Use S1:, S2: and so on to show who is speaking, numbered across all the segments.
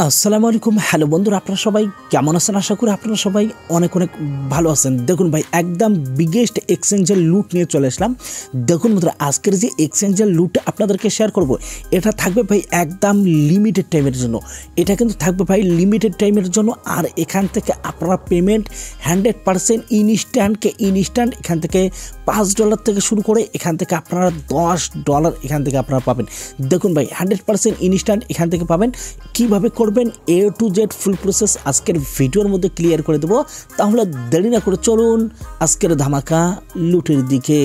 S1: আসসালামু আলাইকুম। হ্যালো বন্ধুরা, আপনারা সবাই কেমন আছেন? আশা করি আপনারা সবাই অনেক ভালো আছেন। দেখুন ভাই, একদম বিগেস্ট এক্সচেঞ্জের লুট নিয়ে চলে আসলাম। দেখুন বন্ধুরা, আজকের যে এক্সচেঞ্জের লুট আপনাদেরকে শেয়ার করব, এটা থাকবে ভাই একদম লিমিটেড টাইমের জন্য। এটা কিন্তু থাকবে ভাই লিমিটেড টাইমের জন্য। আর এখান থেকে আপনারা পেমেন্ট 100% ইনস্ট্যান্ট এখান থেকে $5 থেকে শুরু করে এখান থেকে আপনারা $10 এখান থেকে আপনারা পাবেন। দেখুন ভাই, 100% ইনস্ট্যান্ট এখান থেকে পাবেন। কীভাবে করবেন A to Z full process আজকের ভিডিওর মধ্যে ক্লিয়ার করে দেবো। তাহলে দেরি না করে চলুন আজকের ধামাকা লুটের দিকে।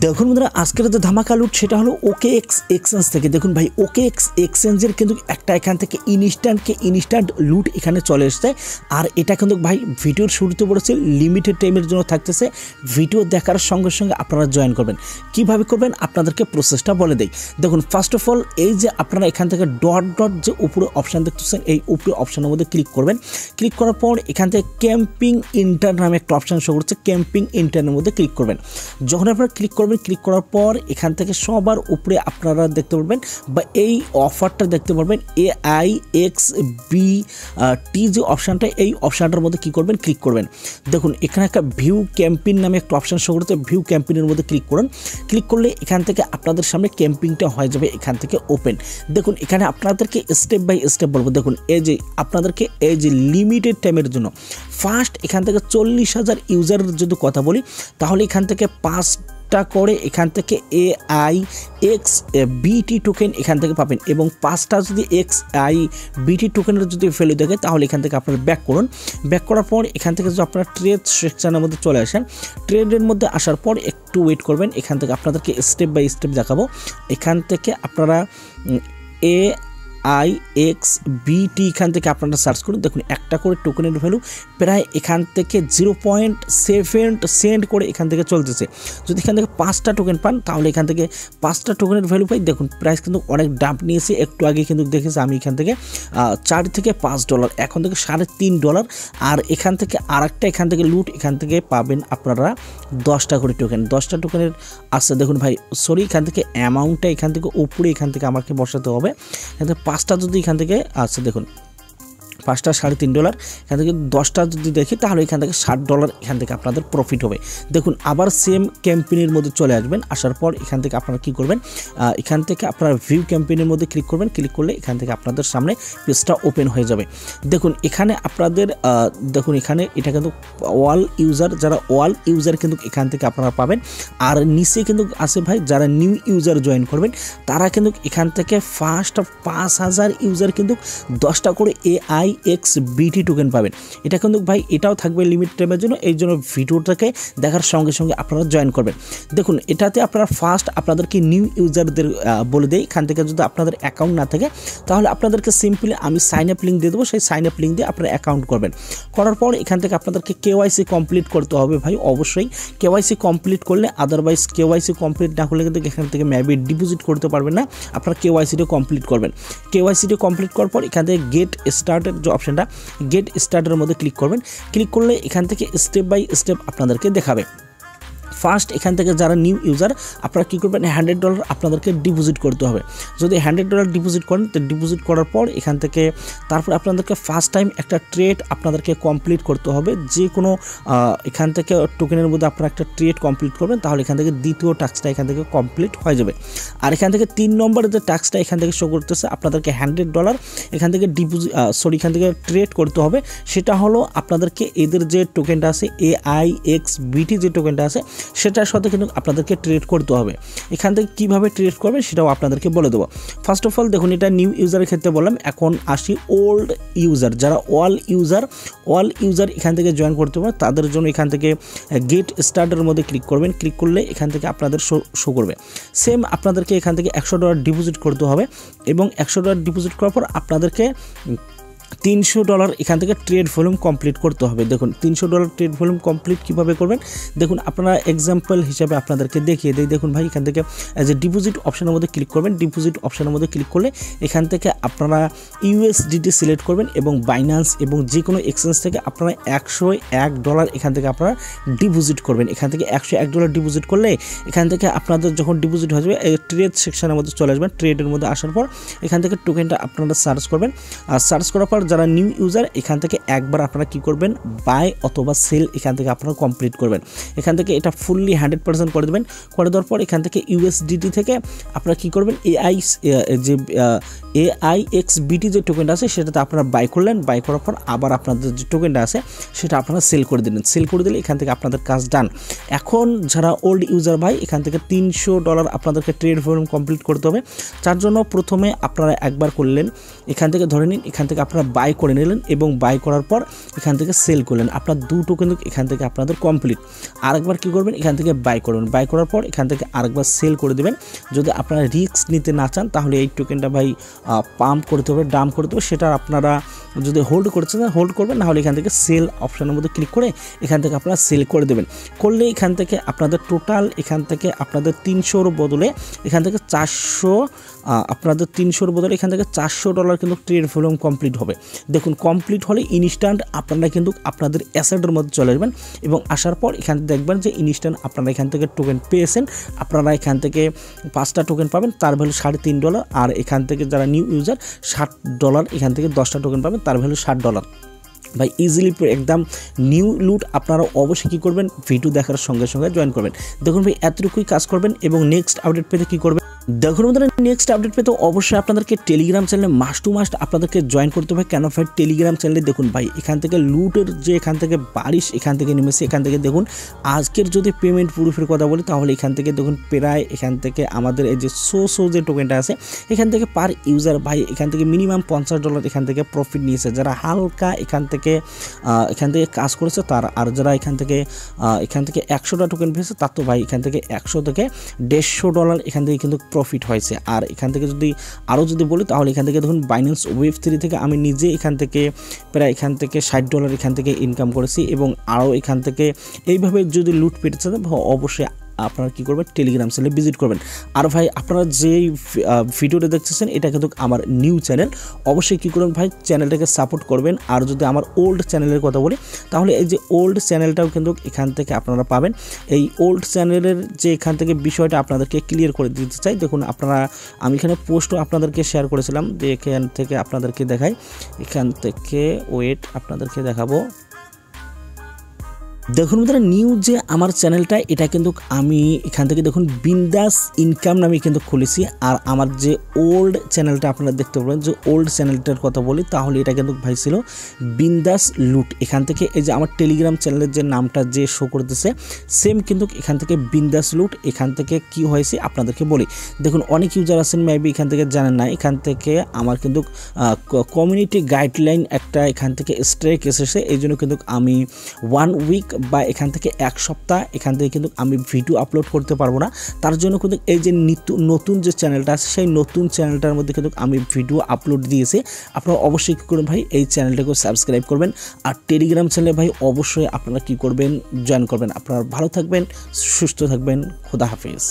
S1: দেখুন বন্ধুরা, আজকের যে ধামাকা লুট সেটা হলো OKX এক্সচেঞ্জ থেকে। দেখুন ভাই, OKX এক্সচেঞ্জের কিন্তু একটা এখান থেকে ইনস্ট্যান্ট লুট এখানে চলে এসছে। আর এটা কিন্তু ভাই ভিডিওর শুরুতে বলেছে লিমিটেড টাইমের জন্য থাকতেছে। ভিডিও দেখার সঙ্গে সঙ্গে আপনারা জয়েন করবেন। কিভাবে করবেন আপনাদেরকে প্রসেসটা বলে দেই। দেখুন, ফার্স্ট অফ অল এই যে আপনারা এখান থেকে ডট যে উপরে অপশান দেখতেছেন, এই উপরে অপশানের মধ্যে ক্লিক করবেন। ক্লিক করার পর এখান থেকে ক্যাম্পিং ইন্টার নামে একটা অপশান শো করছে, ক্যাম্পিং ইন্টারের মধ্যে ক্লিক করবেন। যখন আপনারা ক্লিক করার পর এখান থেকে সবার উপরে আপনারা দেখতে পারবেন বা এই অফারটা দেখতে পারবেন AIXBT যে অপশানটা, এই অপশানটার মধ্যে কী করবেন, ক্লিক করবেন। দেখুন এখানে একটা ভিউ ক্যাম্পিং নামে একটা অপশান শো করতে, ভিউ ক্যাম্পিংয়ের মধ্যে ক্লিক করুন। ক্লিক করলে এখান থেকে আপনাদের সামনে ক্যাম্পিংটা হয়ে যাবে এখান থেকে ওপেন। দেখুন এখানে আপনাদেরকে স্টেপ বাই স্টেপ বলবো। দেখুন এই যে আপনাদেরকে এই যে লিমিটেড টাইমের জন্য ফার্স্ট এখান থেকে 40,000 ইউজারের যদি কথা বলি, তাহলে এখান থেকে 5টা করে এখান থেকে AIXBT টোকেন এখান থেকে পাবেন। এবং 5টা যদি XIBT টোকেনের যদি ভ্যালু দেখে, তাহলে এখান থেকে আপনারা ব্যাক করুন। ব্যাক করার পর এখান থেকে যদি আপনারা ট্রেড সেকশনের মধ্যে চলে আসেন, ট্রেডের মধ্যে আসার পর একটু ওয়েট করবেন। এখান থেকে আপনাদেরকে স্টেপ বাই স্টেপ দেখাবো। এখান থেকে আপনারা AIXBT এখান থেকে আপনারা সার্চ করুন। দেখুন একটা করে টোকেনের ভ্যালু প্রায় এখান থেকে 0.7 সেন্ট করে এখান থেকে চলতেছে। যদি এখান থেকে 5টা টোকেন পান, তাহলে এখান থেকে 5টা টোকেনের ভ্যালু পাই। দেখুন প্রাইস কিন্তু অনেক ডাম্প নিয়েছে। একটু আগে কিন্তু দেখেছি আমি এখান থেকে $4 থেকে $5, এখন থেকে $3.5। আর এখান থেকে আরেকটা এখান থেকে লুট এখান থেকে পাবেন আপনারা 10টা করে টোকেন। 10টা টোকেনের আসছে। দেখুন ভাই সরি, এখান থেকে অ্যামাউন্টটা এখান থেকে উপরে এখান থেকে আমাকে বসাতে হবে। এখান থেকে 5টা যদি এখান থেকে আসছে, দেখুন 5টা $3.5, এখান থেকে 10টা যদি দেখি, তাহলে এখান থেকে $60 এখান থেকে আপনাদের প্রফিট হবে। দেখুন আবার সেম ক্যাম্পেইনের মধ্যে চলে আসবেন। আসার পর এখান থেকে আপনারা কি করবেন, এখান থেকে আপনারা ভিউ ক্যাম্পেইনের মধ্যে ক্লিক করবেন। ক্লিক করলে এখান থেকে আপনাদের সামনে পেজটা ওপেন হয়ে যাবে। দেখুন এখানে আপনাদের দেখুন এখানে এটা কিন্তু অল ইউজার, যারা অল ইউজার কিন্তু এখান থেকে আপনারা পাবেন। আর নিচে কিন্তু আছে ভাই, যারা নিউ ইউজার জয়েন করবেন তারা কিন্তু এখান থেকে ফার্স্ট 5,000 ইউজার কিন্তু 10টা করে AIXBT টোকেন পাবেন। এটা কিন্তু ভাই এটাও থাকবে লিমিট টাইমের জন্য। এই জন্য ভিডিওটাকে দেখার সঙ্গে সঙ্গে আপনারা জয়েন করবেন। দেখুন এটাতে আপনারা ফার্স্ট আপনাদেরকে নিউ ইউজারদের বলে দেয়। এখান থেকে যদি আপনাদের অ্যাকাউন্ট না থাকে, তাহলে আপনাদেরকে সিম্পলি আমি সাইন আপ লিঙ্ক দিয়ে দেবো। সেই সাইন আপ লিঙ্ক দিয়ে আপনারা অ্যাকাউন্ট করবেন। করার পর এখান থেকে আপনাদেরকে KYC কমপ্লিট করতে হবে ভাই, অবশ্যই KYC কমপ্লিট করলে। আদারওয়াইজ KYC কমপ্লিট না করলে কিন্তু এখান থেকে মেবি ডিপোজিট করতে পারবেন না। আপনারা KYCটা কমপ্লিট করবেন। KYCটা কমপ্লিট করার পর এখান থেকে গেট স্টার্টের যে অপশানটা, গেট স্টার্টের মধ্যে ক্লিক করবেন। ক্লিক করলে এখান থেকে স্টেপ বাই স্টেপ আপনাদেরকে দেখাবে। ফার্স্ট এখান থেকে যারা নিউ ইউজার আপনারা কী করবেন, $100 আপনাদেরকে ডিপোজিট করতে হবে। যদি $100 ডিপোজিট করেন, তো ডিপোজিট করার পর এখান থেকে তারপর আপনাদেরকে ফার্স্ট টাইম একটা ট্রেড আপনাদেরকে কমপ্লিট করতে হবে। যে কোনো এখান থেকে টোকেনের মধ্যে আপনারা একটা ট্রেড কমপ্লিট করবেন, তাহলে এখান থেকে দ্বিতীয় টাস্কটা এখান থেকে কমপ্লিট হয়ে যাবে। আর এখান থেকে 3 নম্বরের যে টাস্কটা এখান থেকে শো করতেছে, আপনাদেরকে $100 এখান থেকে এখান থেকে ট্রেড করতে হবে। সেটা হলো আপনাদেরকে এদের যে টোকেনটা আছে AIXBT যে টোকেনটা আছে, সেটার সাথে কিন্তু আপনাদেরকে ট্রেড করতে হবে। এখান থেকে কীভাবে ট্রেড করবেন সেটাও আপনাদেরকে বলে দেবো। ফার্স্ট অফ অল দেখুন, এটা নিউ ইউজারের ক্ষেত্রে বললাম। এখন আসি ওল্ড ইউজার, যারা অল ইউজার এখান থেকে জয়েন করতে হবে, তাদের জন্য এখান থেকে গেট স্টার্টের মধ্যে ক্লিক করবেন। ক্লিক করলে এখান থেকে আপনাদের শো করবে। সেম আপনাদেরকে এখান থেকে $100 ডিপোজিট করতে হবে। এবং $100 ডিপোজিট করার পর আপনাদেরকে $300 এখান থেকে ট্রেড ভলিউম কমপ্লিট করতে হবে। দেখুন $300 ট্রেড ভলিউম কমপ্লিট কীভাবে করবেন দেখুন আপনারা এক্সাম্পল হিসাবে আপনাদেরকে দেখিয়ে দিই। দেখুন ভাই এখান থেকে অ্যাজ এ ডিপোজিট অপশানের মধ্যে ক্লিক করবেন। ডিপোজিট অপশানের মধ্যে ক্লিক করলে এখান থেকে আপনারা ইউএসডিটি সিলেক্ট করবেন এবং বাইন্যান্স এবং যে কোনো এক্সচেঞ্জ থেকে আপনারা $101 এখান থেকে আপনারা ডিপোজিট করবেন। এখান থেকে $101 ডিপোজিট করলে এখান থেকে আপনাদের যখন ডিপোজিট হয়ে যাবে ট্রেড সেকশনের মধ্যে চলে আসবেন। ট্রেডের মধ্যে আসার পর এখান থেকে টোকেনটা আপনারা সার্চ করবেন। আর সার্চ করার পর যারা নিউ ইউজার এখান থেকে একবার আপনারা কি করবেন বাই অথবা সেল এখান থেকে আপনারা কমপ্লিট করবেন। এখান থেকে এটা ফুললি 100% করে দেবেন। করে দেওয়ার পর এখান থেকে ইউএসডিটি থেকে আপনারা কি করবেন AIXBT যে টোকেনটা আছে সেটাতে আপনারা বাই করলেন। বাই করার পর আবার আপনাদের যে টোকেনটা আছে সেটা আপনারা সেল করে দিলেন। সেল করে দিলে এখান থেকে আপনাদের কাজ ডান। এখন যারা ওল্ড ইউজার ভাই এখান থেকে $300 আপনাদেরকে ট্রেড ভলিউম কমপ্লিট করতে হবে। তার জন্য প্রথমে আপনারা একবার করলেন, এখান থেকে ধরে নিন এখান থেকে আপনারা বাই করে নিলেন এবং বাই করার পর এখান থেকে সেল করলেন। আপনার দুটো কিন্তু এখান থেকে আপনাদের কমপ্লিট। আরেকবার কি করবেন এখান থেকে বাই করবেন। বাই করার পর এখান থেকে আরেকবার সেল করে দেবেন। যদি আপনারা রিস্ক নিতে না চান তাহলে এই টোকেনটা ভাই পাম্প করতে হবে, ডাম্প করতে হবে। সেটা আপনারা যদি হোল্ড করছেন হোল্ড করবেন, না হলে এখান থেকে সেল অপশানের মধ্যে ক্লিক করে এখান থেকে আপনারা সেল করে দেবেন। করলে এখান থেকে আপনাদের টোটাল এখান থেকে আপনাদের 300-র বদলে এখান থেকে 400 আপনাদের 300-র বদলে এখান থেকে $400 কিন্তু ট্রেড ভলিউম কমপ্লিট হবে। দেখুন কমপ্লিট হলে ইনস্ট্যান্ট আপনারা কিন্তু আপনাদের অ্যাসেটের মধ্যে চলে আসবেন এবং আসার পর এখান থেকে দেখবেন যে ইনস্ট্যান্ট আপনারা এখান থেকে টোকেন পেয়েছেন। আপনারা এখান থেকে 5টা টোকেন পাবেন, তার ভ্যালু $3.5। আর এখান থেকে যারা নিউ ইউজার $60 এখান থেকে 10টা টোকেন পাবেন, তার ভ্যালু $60। ভাই ইজিলি একদম নিউ লুট। আপনারা অবশ্যই কী করবেন ভিডিও দেখার সঙ্গে সঙ্গে জয়েন করবেন। দেখুন ভাই এতটুকুই কাজ করবেন এবং নেক্সট আপডেট পেতে কী করবেন দেখুন বন্ধুরা নেক্সট আপডেট পেতে অবশ্যই আপনাদেরকে টেলিগ্রাম চ্যানেলে মাস্ট টু মাস্ট আপনাদেরকে জয়েন করতে হবে। কেন ভাই টেলিগ্রাম চ্যানেলে দেখুন ভাই এখান থেকে লুটের যে এখান থেকে বারিশ এখান থেকে নেমেছে। এখান থেকে দেখুন আজকের যদি পেমেন্ট প্রুফের কথা বলি তাহলে এখান থেকে দেখুন প্রায় এখান থেকে আমাদের এই যে শো যে টোকেনটা আছে এখান থেকে পার ইউজার ভাই এখান থেকে মিনিমাম $50 এখান থেকে প্রফিট নিয়েছে। যারা হালকা এখান থেকে কাজ করেছে তার, আর যারা এখান থেকে 100টা টোকেন পেয়েছে তার তো ভাই এখান থেকে 100 থেকে $150 এখান থেকে কিন্তু প্রফিট হয়েছে। আর এখান থেকে যদি বলি তাহলে এখান থেকে দেখুন বাইন্যান্স Web3 থেকে আমি নিজে এখান থেকে প্রায় এখান থেকে $60 এখান থেকে ইনকাম করেছি এবং আরও এখান থেকে এইভাবে যদি লুট পেতে চান অবশ্যই আপনারা কী করবেন টেলিগ্রাম চ্যানেলে ভিজিট করবেন। আর ভাই আপনারা যেই ভিডিওটা দেখতেছেন এটা কিন্তু আমার নিউ চ্যানেল, অবশ্যই কী করবেন ভাই চ্যানেলটাকে সাপোর্ট করবেন। আর যদি আমার ওল্ড চ্যানেলের কথা বলি তাহলে এই যে ওল্ড চ্যানেলটাও কিন্তু এখান থেকে আপনারা পাবেন। এই ওল্ড চ্যানেলের যে এখান থেকে বিষয়টা আপনাদেরকে ক্লিয়ার করে দিতে চাই। দেখুন আমি এখানে পোস্টও আপনাদেরকে শেয়ার করেছিলাম যে এখান থেকে আপনাদেরকে দেখাই, এখান থেকে ওয়েট আপনাদেরকে দেখাবো। দেখুন বন্ধুরা নিউ যে আমার চ্যানেলটা এটা কিন্তু আমি এখান থেকে দেখুন বিন্দাস ইনকাম নামে কিন্তু খুলেছি। আর আমার যে ওল্ড চ্যানেলটা আপনারা দেখতে পাবেন, যে ওল্ড চ্যানেলটার কথা বলি তাহলে এটা কিন্তু ভাই ছিল বিন্দাস লুট। এখান থেকে এই যে আমার টেলিগ্রাম চ্যানেলের যে নামটা যে শো করতেছে সেম কিন্তু এখান থেকে বিন্দাস লুট। এখান থেকে কি হয়েছে আপনাদেরকে বলি। দেখুন অনেক ইউজার আছেন মেবি এখান থেকে জানেন না, এখান থেকে আমার কিন্তু কমিউনিটি গাইডলাইন একটা এখান থেকে স্ট্রাইক এসেছে। এই জন্য কিন্তু আমি 1 উইক বা এখান থেকে 1 সপ্তাহ এখান থেকে কিন্তু আমি ভিডিও আপলোড করতে পারবো না। তার জন্য কিন্তু এই যে নতুন যে চ্যানেলটা আছে সেই নতুন চ্যানেলটার মধ্যে কিন্তু আমি ভিডিও আপলোড দিয়েছি। আপনারা অবশ্যই কী করবেন ভাই এই চ্যানেলটাকে সাবস্ক্রাইব করবেন। আর টেলিগ্রাম চ্যানেলে ভাই অবশ্যই আপনারা কী করবেন জয়েন করবেন। আপনারা ভালো থাকবেন, সুস্থ থাকবেন, খোদা হাফেজ।